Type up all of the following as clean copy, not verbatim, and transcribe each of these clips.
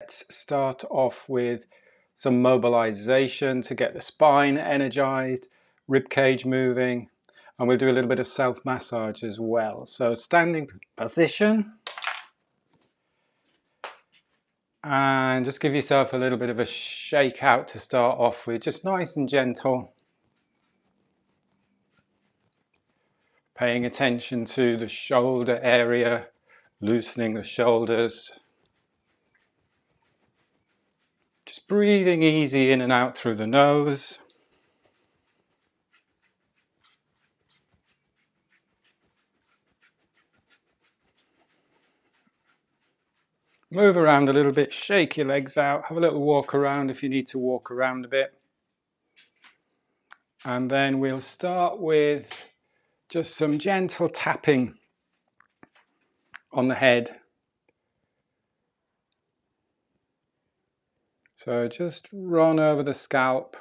Let's start off with some mobilization to get the spine energized, ribcage moving, and we'll do a little bit of self-massage as well. So standing position, and just give yourself a little bit of a shake out to start off with, just nice and gentle. Paying attention to the shoulder area, loosening the shoulders. Just breathing easy in and out through the nose. Move around a little bit, shake your legs out, have a little walk around if you need to walk around a bit. And then we'll start with just some gentle tapping on the head. So just run over the scalp,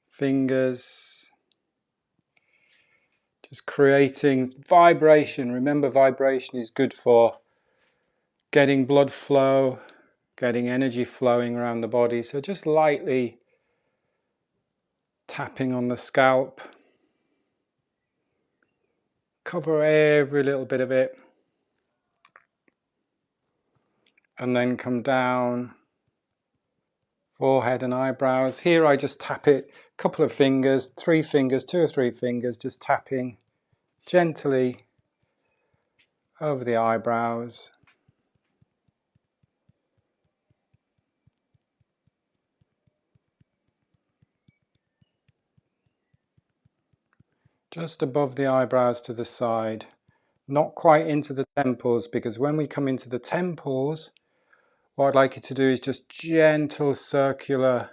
fingers, just creating vibration. Remember, vibration is good for getting blood flow, getting energy flowing around the body. So just lightly tapping on the scalp. Cover every little bit of it. And then come down, forehead and eyebrows. Here I just tap it, a couple of fingers, 3 fingers, 2 or 3 fingers, just tapping gently over the eyebrows. Just above the eyebrows to the side, not quite into the temples, because when we come into the temples, what I'd like you to do is just gentle circular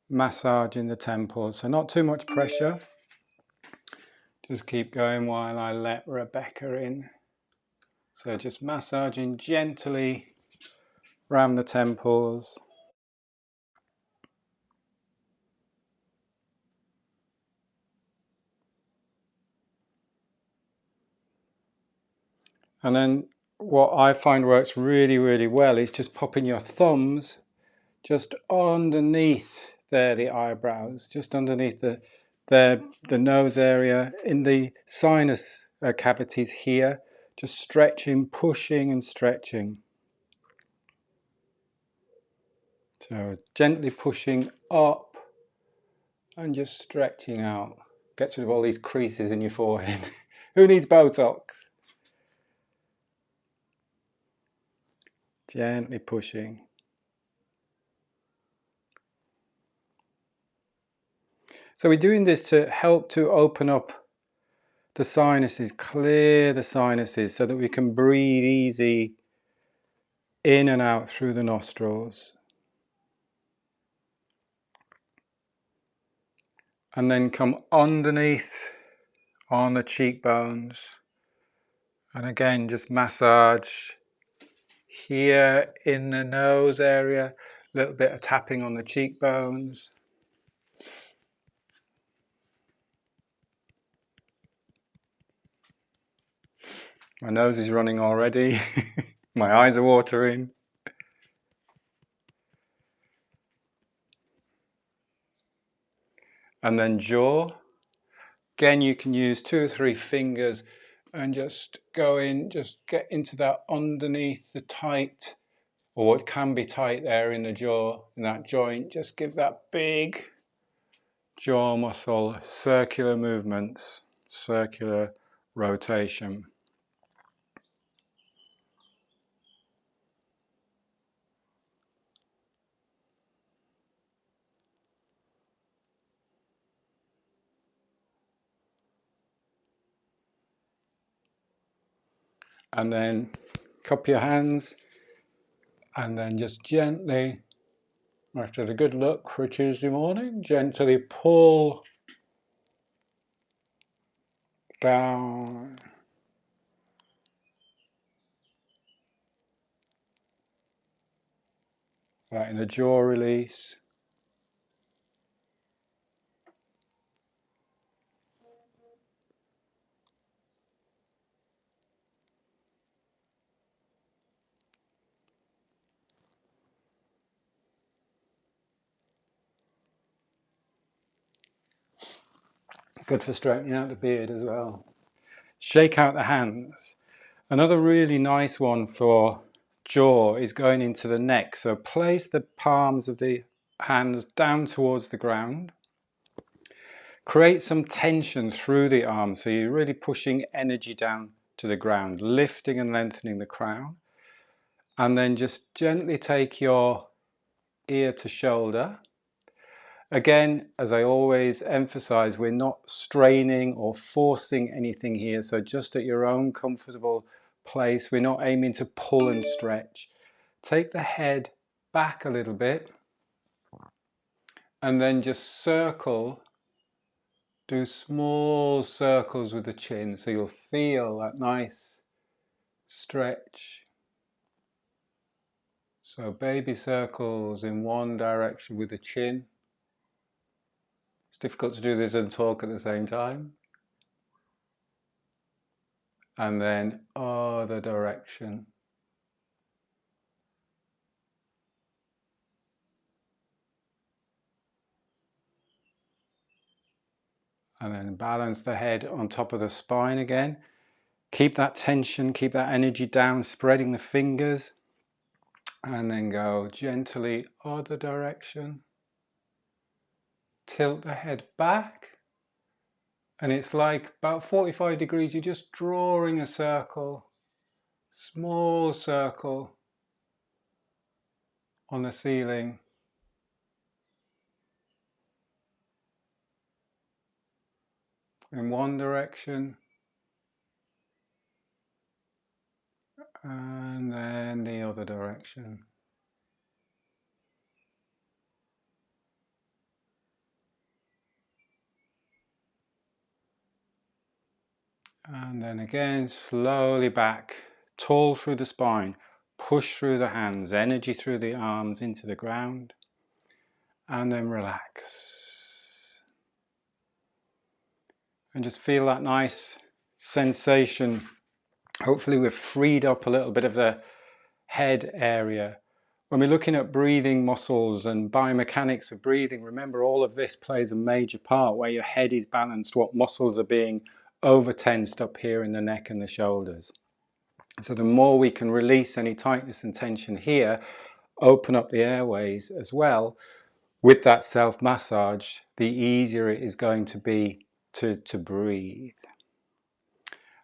massage in the temples. So not too much pressure. Just keep going while I let Rebecca in. So just massaging gently around the temples. And then what I find works really, really well is just popping your thumbs just underneath there, the eyebrows, just underneath the nose area, in the sinus cavities here, just stretching, pushing and stretching. So gently pushing up and just stretching out. Gets rid of all these creases in your forehead. Who needs Botox? Gently pushing. So we're doing this to help to open up the sinuses, clear the sinuses, so that we can breathe easy in and out through the nostrils. And then come underneath on the cheekbones. And again, just massage here in the nose area, a little bit of tapping on the cheekbones. My nose is running already. My eyes are watering. And then jaw. Again, you can use 2 or 3 fingers and just go in, just get into that underneath the tight, or what can be tight there in the jaw, in that joint. Just give that big jaw muscle circular movements, circular rotation. And then cup your hands, and then just gently, after the good look for a Tuesday morning, gently pull down. Right, in the jaw release. Good for straightening out the beard as well. Shake out the hands. Another really nice one for jaw is going into the neck. So place the palms of the hands down towards the ground. Create some tension through the arms, so you're really pushing energy down to the ground, lifting and lengthening the crown. And then just gently take your ear to shoulder. Again, as I always emphasize, we're not straining or forcing anything here, so just at your own comfortable place. We're not aiming to pull and stretch. Take the head back a little bit and then just circle. Do small circles with the chin, so you'll feel that nice stretch. So baby circles in one direction with the chin. It's difficult to do this and talk at the same time. And then other direction. And then balance the head on top of the spine again. Keep that tension, keep that energy down, spreading the fingers. And then go gently other direction. Tilt the head back. And it's like about 45 degrees, you're just drawing a circle, small circle on the ceiling. In one direction. And then the other direction. And then again, slowly back, tall through the spine, push through the hands, energy through the arms into the ground, and then relax. And just feel that nice sensation. Hopefully we've freed up a little bit of the head area. When we're looking at breathing muscles and biomechanics of breathing, remember all of this plays a major part. Where your head is balanced, what muscles are being over tensed up here in the neck and the shoulders. So the more we can release any tightness and tension here, open up the airways as well, with that self-massage, the easier it is going to be to breathe.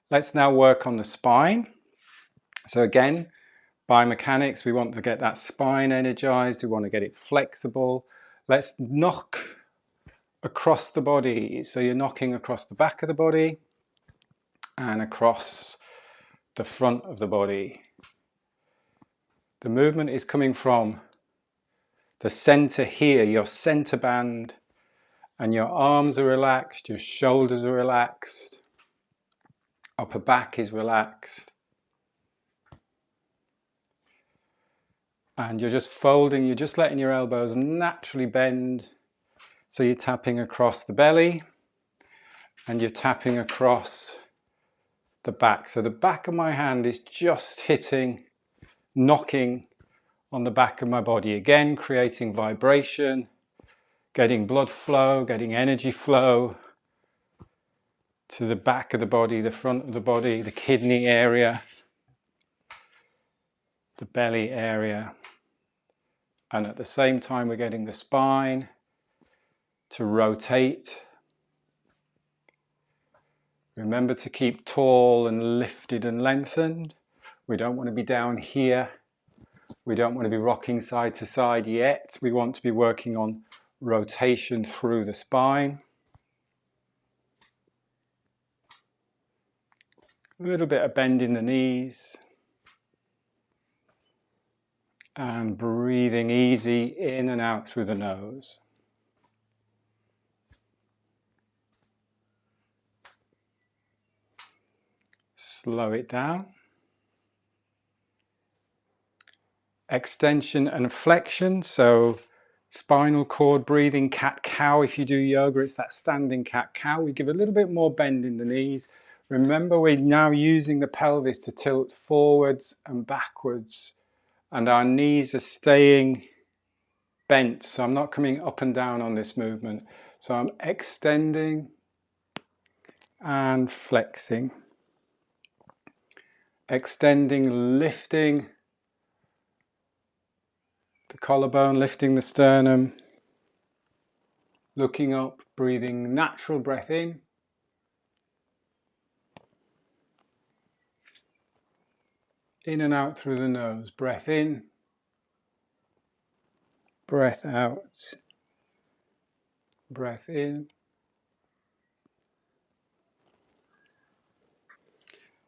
Let's now work on the spine. So again, biomechanics, we want to get that spine energized, we want to get it flexible. Let's knock across the body. So you're knocking across the back of the body and across the front of the body. The movement is coming from the center here, your center band, and your arms are relaxed, your shoulders are relaxed, upper back is relaxed. And you're just folding, you're just letting your elbows naturally bend. So you're tapping across the belly and you're tapping across the back. So the back of my hand is just hitting, knocking on the back of my body. Again, creating vibration, getting blood flow, getting energy flow to the back of the body, the front of the body, the kidney area, the belly area. And at the same time, we're getting the spine to rotate. Remember to keep tall and lifted and lengthened. We don't want to be down here. We don't want to be rocking side to side yet. We want to be working on rotation through the spine. A little bit of bend in the knees. And breathing easy in and out through the nose. Slow it down. Extension and flexion, so spinal cord breathing, cat-cow. If you do yoga, it's that standing cat-cow. We give a little bit more bend in the knees. Remember, we're now using the pelvis to tilt forwards and backwards, and our knees are staying bent, so I'm not coming up and down on this movement. So I'm extending and flexing. Extending, lifting the collarbone, lifting the sternum. Looking up, breathing natural breath in. In and out through the nose. Breath in. Breath out. Breath in.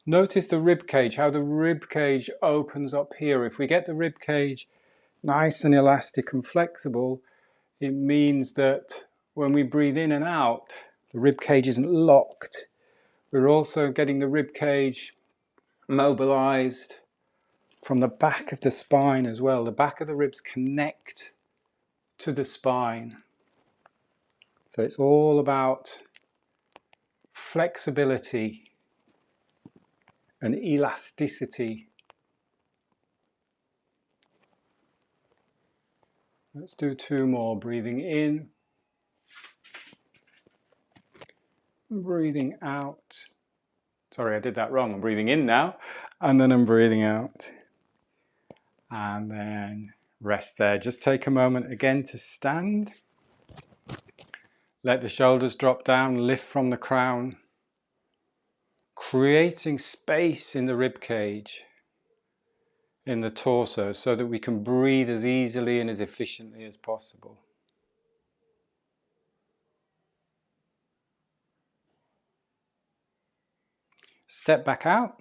Notice the rib cage, how the rib cage opens up here. If we get the rib cage nice and elastic and flexible, it means that when we breathe in and out, the rib cage isn't locked. We're also getting the rib cage mobilized from the back of the spine as well. The back of the ribs connect to the spine. So it's all about flexibility and elasticity. Let's do 2 more. Breathing in, breathing out. Sorry, I did that wrong. I'm breathing in now, and then I'm breathing out. And then rest there. Just take a moment again to stand. Let the shoulders drop down, lift from the crown, creating space in the rib cage, in the torso, so that we can breathe as easily and as efficiently as possible. Step back out.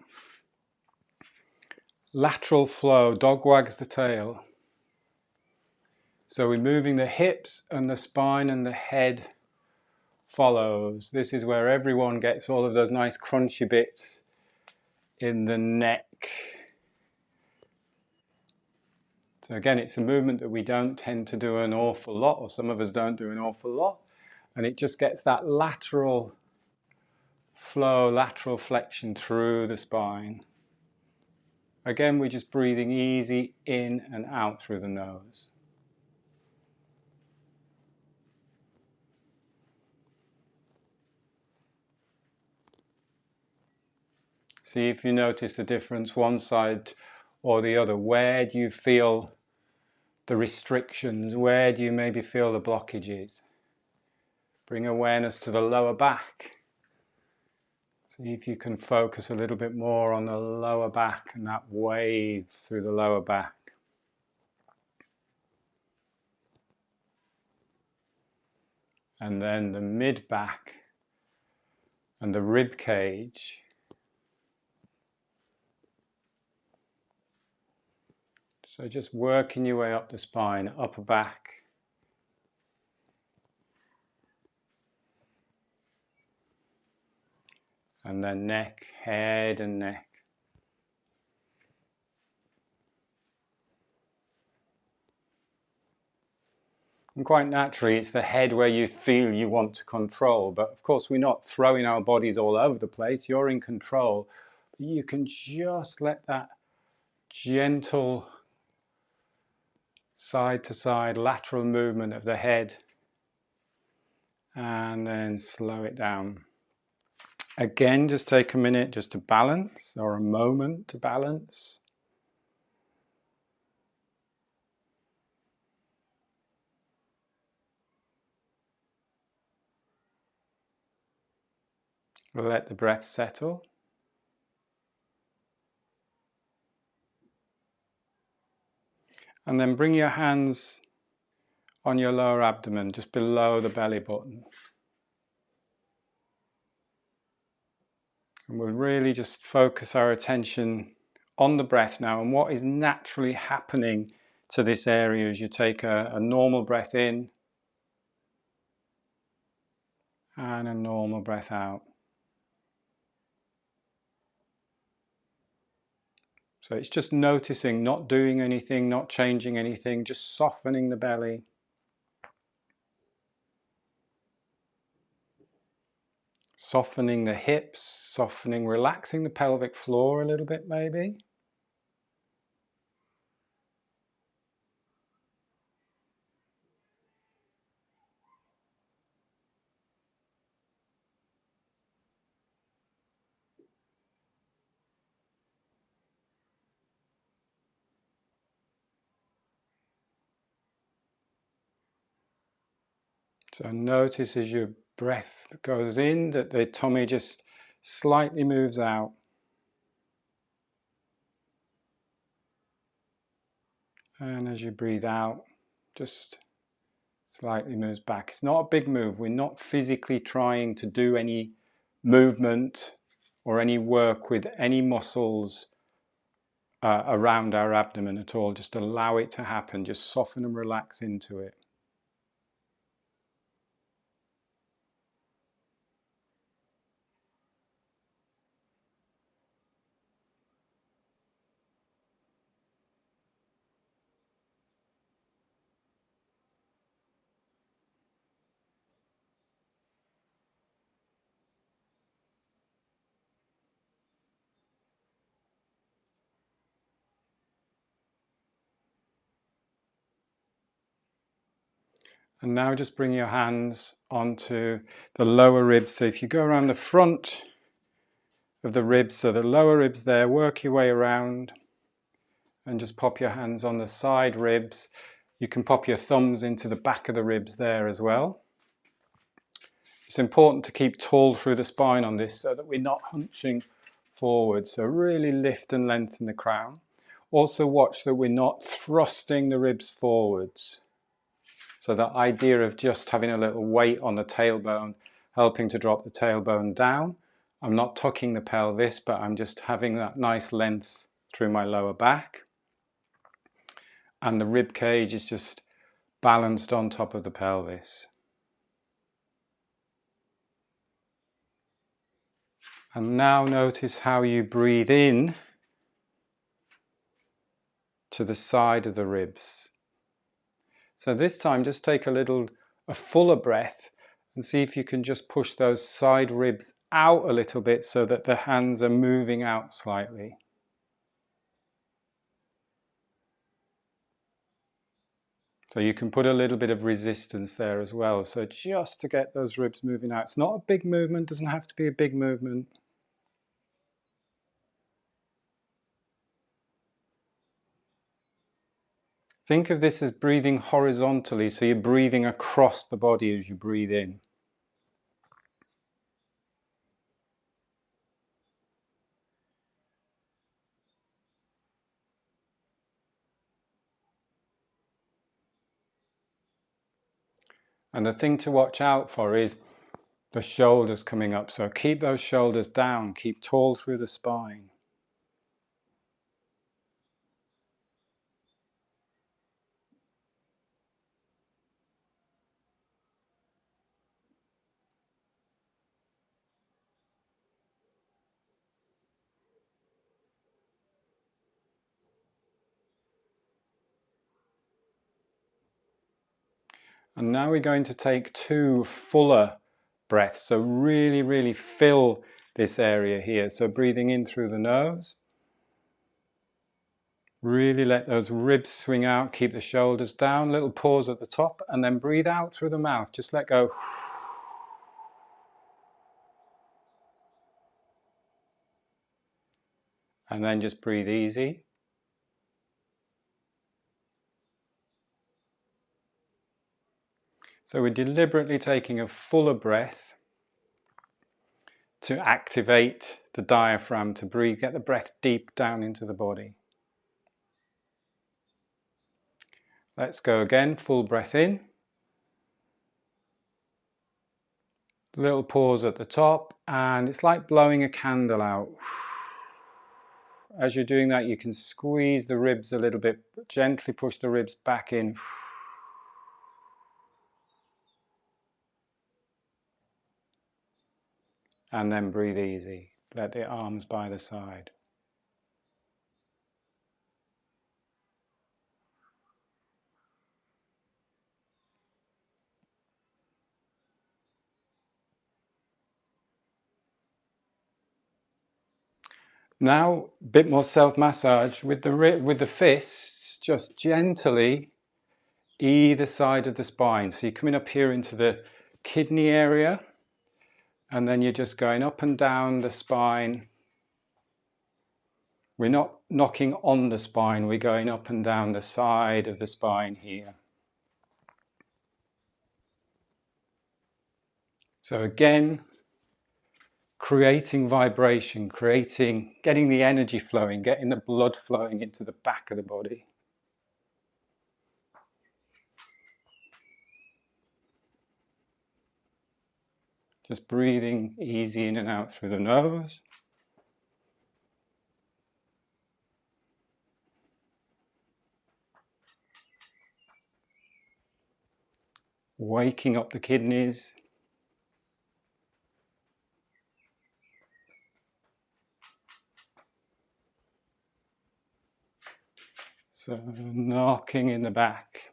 Lateral flow, dog wags the tail. So we're moving the hips and the spine, and the head follows. This is where everyone gets all of those nice crunchy bits in the neck. So again, it's a movement that we don't tend to do an awful lot, or some of us don't do an awful lot, and it just gets that lateral flow, lateral flexion through the spine. Again, we're just breathing easy in and out through the nose. See if you notice the difference one side or the other. Where do you feel the restrictions? Where do you maybe feel the blockages? Bring awareness to the lower back. See if you can focus a little bit more on the lower back and that wave through the lower back. And then the mid back and the rib cage. So just working your way up the spine, upper back. And then neck, head and neck. And quite naturally, it's the head where you feel you want to control. But of course, we're not throwing our bodies all over the place. You're in control. But you can just let that gentle side to side lateral movement of the head, and then slow it down. Again, just take a minute just to balance, or a moment to balance. Let the breath settle. And then bring your hands on your lower abdomen, just below the belly button. And we'll really just focus our attention on the breath now and what is naturally happening to this area as you take a normal breath in and a normal breath out. So it's just noticing, not doing anything, not changing anything, just softening the belly. Softening the hips, softening, relaxing the pelvic floor a little bit maybe. So notice as your breath goes in that the tummy just slightly moves out. And as you breathe out, just slightly moves back. It's not a big move. We're not physically trying to do any movement or any work with any muscles around our abdomen at all. Just allow it to happen. Just soften and relax into it. And now just bring your hands onto the lower ribs. So if you go around the front of the ribs, so the lower ribs there, work your way around and just pop your hands on the side ribs. You can pop your thumbs into the back of the ribs there as well. It's important to keep tall through the spine on this so that we're not hunching forward. So really lift and lengthen the crown. Also watch that we're not thrusting the ribs forwards. So that idea of just having a little weight on the tailbone, helping to drop the tailbone down. I'm not tucking the pelvis, but I'm just having that nice length through my lower back. And the rib cage is just balanced on top of the pelvis. And now notice how you breathe in to the side of the ribs. So this time just take a fuller breath and see if you can just push those side ribs out a little bit so that the hands are moving out slightly. So you can put a little bit of resistance there as well. So just to get those ribs moving out. It's not a big movement, doesn't have to be a big movement. Think of this as breathing horizontally, so you're breathing across the body as you breathe in. And the thing to watch out for is the shoulders coming up. So keep those shoulders down, keep tall through the spine. And now we're going to take 2 fuller breaths. So really, really fill this area here. So breathing in through the nose. Really let those ribs swing out, keep the shoulders down, little pause at the top, and then breathe out through the mouth. Just let go. And then just breathe easy. So we're deliberately taking a fuller breath to activate the diaphragm, to breathe, get the breath deep down into the body. Let's go again, full breath in. Little pause at the top, and it's like blowing a candle out. As you're doing that, you can squeeze the ribs a little bit, gently push the ribs back in. And then breathe easy. Let the arms by the side. Now, a bit more self-massage with the fists, just gently either side of the spine. So you're coming up here into the kidney area, and then you're just going up and down the spine. We're not knocking on the spine, we're going up and down the side of the spine here. So again, creating vibration, getting the energy flowing, getting the blood flowing into the back of the body. Just breathing easy in and out through the nose. Waking up the kidneys. So knocking in the back.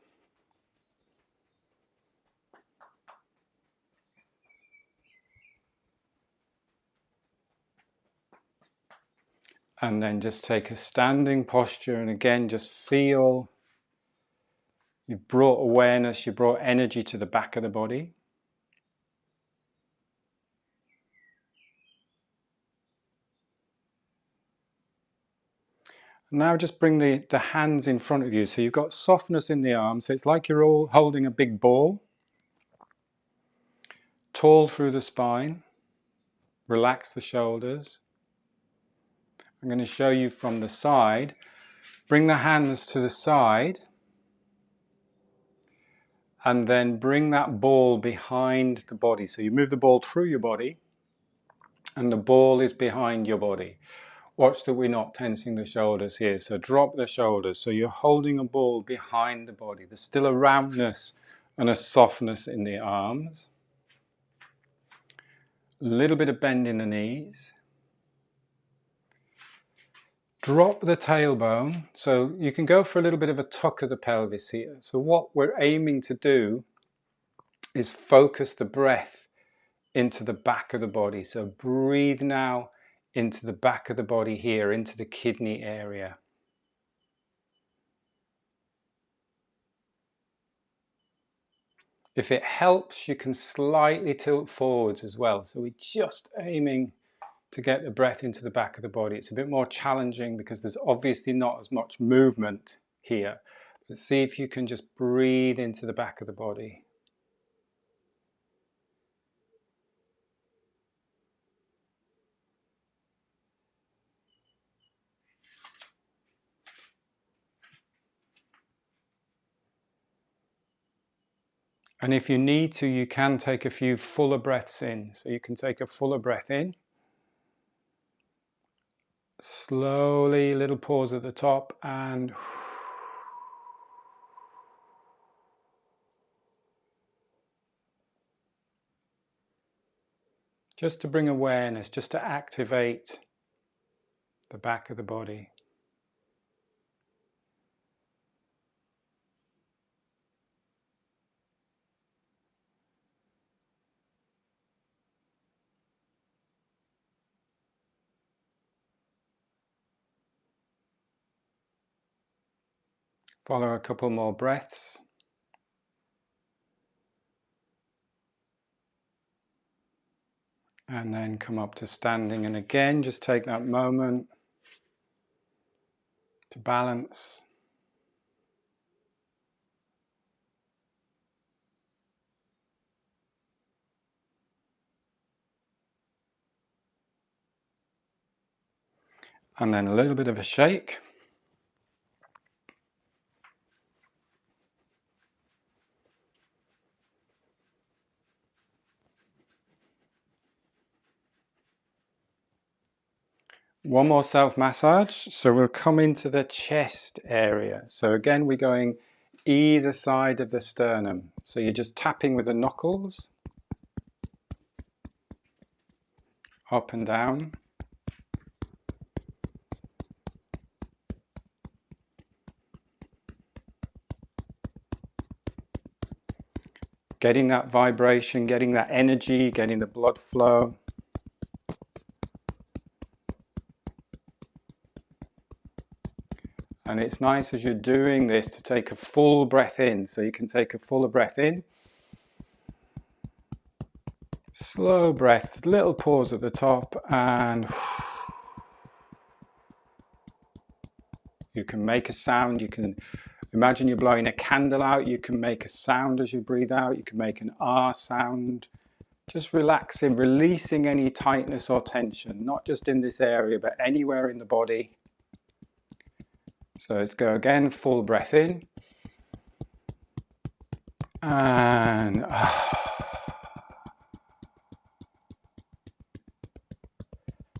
And then just take a standing posture, and again just feel you've brought awareness, you've brought energy to the back of the body. Now just bring the hands in front of you. So you've got softness in the arms. So it's like you're all holding a big ball. Tall through the spine. Relax the shoulders. I'm going to show you from the side. Bring the hands to the side. And then bring that ball behind the body. So you move the ball through your body. And the ball is behind your body. Watch that we're not tensing the shoulders here. So drop the shoulders. So you're holding a ball behind the body. There's still a roundness and a softness in the arms. A little bit of bend in the knees. Drop the tailbone. So you can go for a little bit of a tuck of the pelvis here. So what we're aiming to do is focus the breath into the back of the body. So breathe now into the back of the body here, into the kidney area. If it helps, you can slightly tilt forwards as well. So we're just aiming to get the breath into the back of the body. It's a bit more challenging because there's obviously not as much movement here. But see if you can just breathe into the back of the body. And if you need to, you can take a few fuller breaths in. So you can take a fuller breath in. Slowly, little pause at the top, and just to bring awareness, just to activate the back of the body. Follow a couple more breaths. And then come up to standing. And again, just take that moment to balance. And then a little bit of a shake. One more self-massage. So we'll come into the chest area. So again, we're going either side of the sternum. So you're just tapping with the knuckles. Up and down. Getting that vibration, getting that energy, getting the blood flow. And it's nice as you're doing this to take a full breath in. So you can take a fuller breath in. Slow breath, little pause at the top, and you can make a sound. You can imagine you're blowing a candle out. You can make a sound as you breathe out. You can make an R sound Just relaxing, releasing any tightness or tension, not just in this area, but anywhere in the body. So let's go again, full breath in. And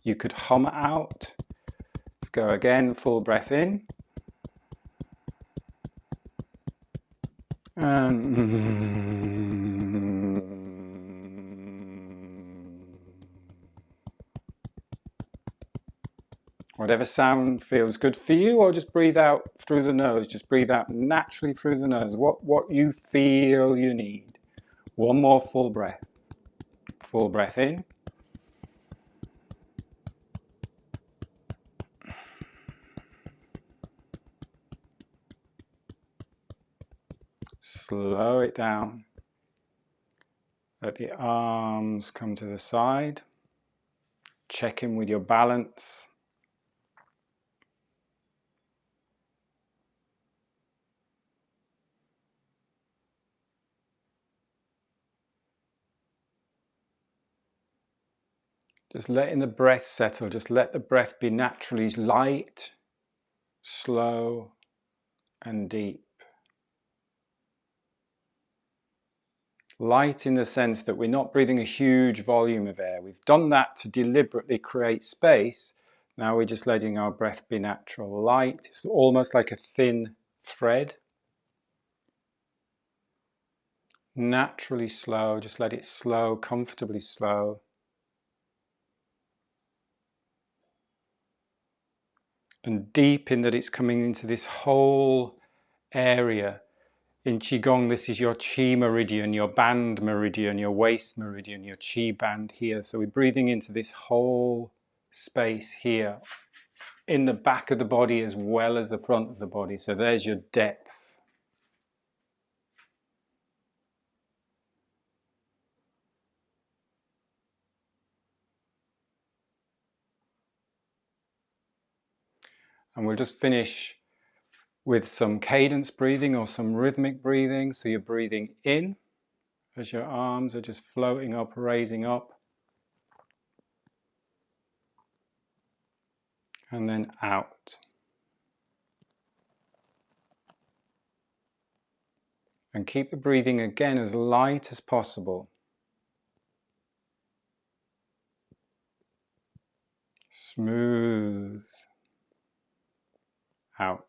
you could hum it out. Let's go again, full breath in. Whatever sound feels good for you, or just breathe out through the nose. Just breathe out naturally through the nose. What you feel you need. One more full breath. Full breath in. Slow it down. Let the arms come to the side. Check in with your balance. Just letting the breath settle. Just let the breath be naturally light, slow, and deep. Light in the sense that we're not breathing a huge volume of air. We've done that to deliberately create space. Now we're just letting our breath be natural. Light, it's almost like a thin thread. Naturally slow, just let it slow, comfortably slow. And deep in that it's coming into this whole area. In Qigong, this is your Qi meridian, your band meridian, your waist meridian, your Qi band here. So we're breathing into this whole space here, in the back of the body as well as the front of the body. So there's your depth. And we'll just finish with some cadence breathing or some rhythmic breathing. So you're breathing in as your arms are just floating up, raising up. And then out. And keep the breathing again as light as possible. Smooth. Out.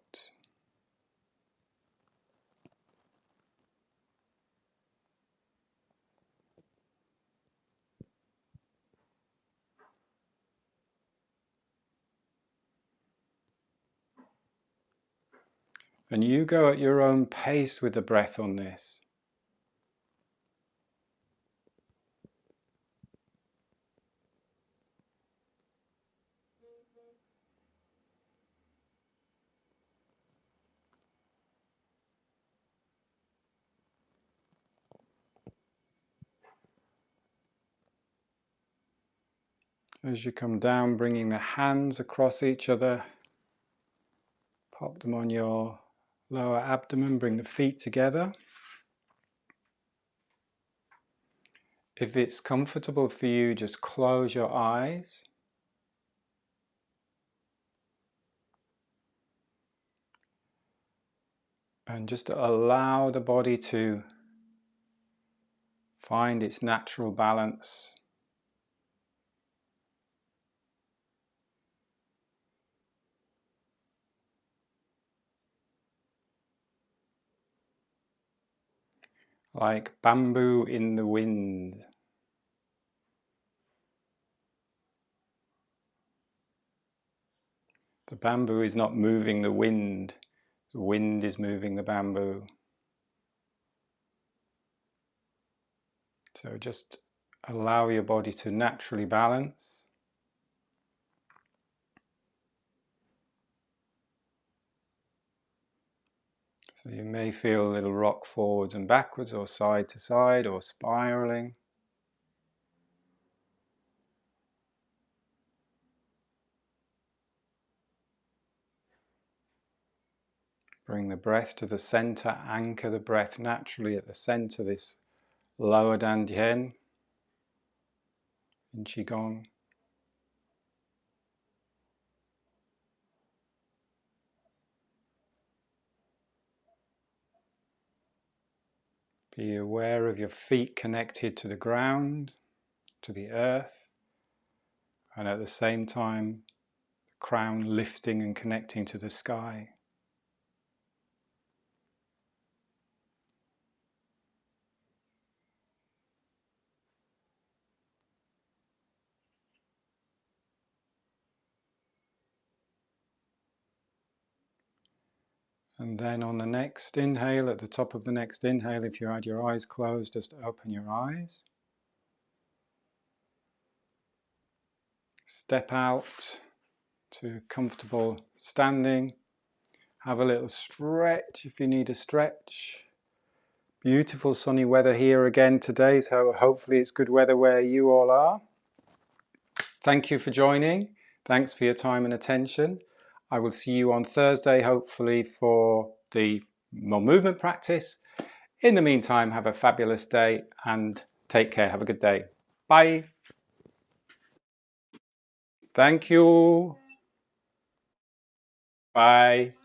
And you go at your own pace with the breath on this. As you come down, bringing the hands across each other, pop them on your lower abdomen, bring the feet together. If it's comfortable for you, just close your eyes. And just allow the body to find its natural balance. Like bamboo in the wind. The bamboo is not moving the wind is moving the bamboo. So just allow your body to naturally balance. So you may feel a little rock forwards and backwards or side to side or spiraling. Bring the breath to the center, anchor the breath naturally at the center, this lower dantian. in Qigong. Be aware of your feet connected to the ground, to the earth, and at the same time, the crown lifting and connecting to the sky. And then on the next inhale, at the top of the next inhale, if you had your eyes closed, just open your eyes. Step out to comfortable standing. Have a little stretch if you need a stretch. Beautiful sunny weather here again today, so hopefully it's good weather where you all are. Thank you for joining. Thanks for your time and attention. I will see you on Thursday, hopefully, for the more movement practice. In the meantime, have a fabulous day and take care. Have a good day. Bye. Thank you. Bye.